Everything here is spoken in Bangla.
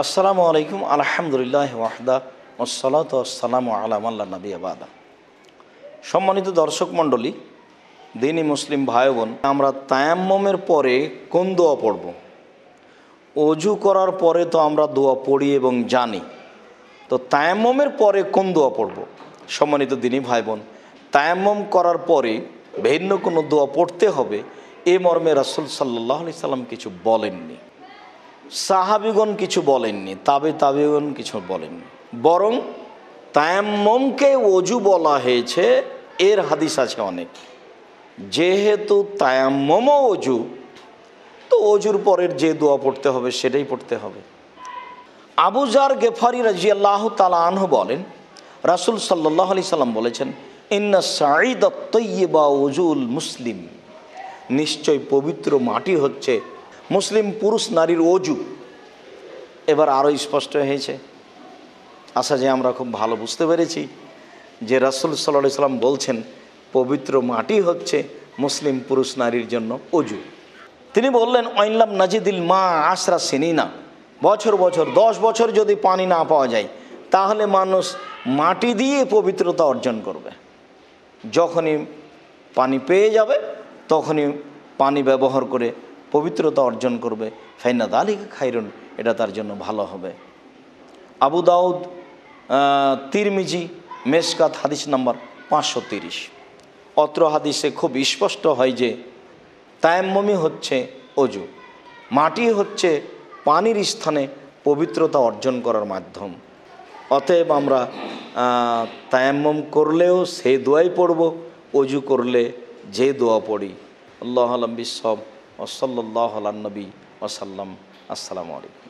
আসসালামু আলাইকুম আলহামদুলিল্লাহ ওয়াহদা ওয়াসসালাতু ওয়াসসালামু আলা মান লা নাবিয়্যা বা'দা। সম্মানিত দর্শক মণ্ডলী, দিনী মুসলিম ভাই বোন, আমরা তায়াম্মুমের পরে কোন দোয়া পড়ব? অজু করার পরে তো আমরা দোয়া পড়ি এবং জানি, তো তায়াম্মুমের পরে কোন দোয়া পড়ব? সম্মানিত দিনী ভাই বোন, তায়াম্মুম করার পরে ভিন্ন কোনো দোয়া পড়তে হবে এ মর্মে রাসূল সাল্লাল্লাহু আলাইহি সাল্লাম কিছু বলেননি, সাহাবীগণ কিছু বলেননি, তাবেঈগণ কিছু বলেননি। বরং তায়াম্মুমকে ওযু বলা হয়েছে, এর হাদিস আছে অনেক। যেহেতু তায়াম্মুমও ওযু, তো ওযুর পরের যে দোয়া পড়তে হবে সেটাই পড়তে হবে। আবু যার গেফারি রাদিয়াল্লাহু তাআলা আনহু বলেন, রাসূল সাল্লাল্লাহু আলাইহি সাল্লাম বলেছেন, ইন্না সাঈদাত তাইয়্যিবা ওযুল মুসলিম, নিশ্চয় পবিত্র মাটি হচ্ছে মুসলিম পুরুষ নারীর ওযু। এবার আরও স্পষ্ট হয়েছে, আশা যে আমরা খুব ভালো বুঝতে পেরেছি যে রাসূল সাল্লাল্লাহু আলাইহি সাল্লাম বলছেন পবিত্র মাটি হচ্ছে মুসলিম পুরুষ নারীর জন্য ওযু। তিনি বললেন, ওয়াইনলাম নাজিদিল মা আশরা সিনিনা, বছর 10 বছর যদি পানি না পাওয়া যায় তাহলে মানুষ মাটি দিয়ে পবিত্রতা অর্জন করবে। যখনই পানি পেয়ে যাবে তখনই পানি ব্যবহার করে পবিত্রতা অর্জন করবে। ফাইনা যালিকা খায়রুন, এটা তার জন্য ভালো হবে। আবু দাউদ, তিরমিজি, মেশকাত হাদিস নাম্বার 530। অত্র হাদিসে খুব স্পষ্ট হয় যে তায়াম্মুমই হচ্ছে ওযু, মাটি হচ্ছে পানির স্থানে পবিত্রতা অর্জন করার মাধ্যম। অতএব আমরা তায়াম্মুম করলেও সেই দোয়াই পড়ব, ওযু করলে যে দোয়া পড়ি। আল্লাহু আ'লাম বিস-সাওয়াব ওয়া সাল্লাল্লাহু আলা নবী ওয়া সাল্লাম। আসসালামু আলাইকুম।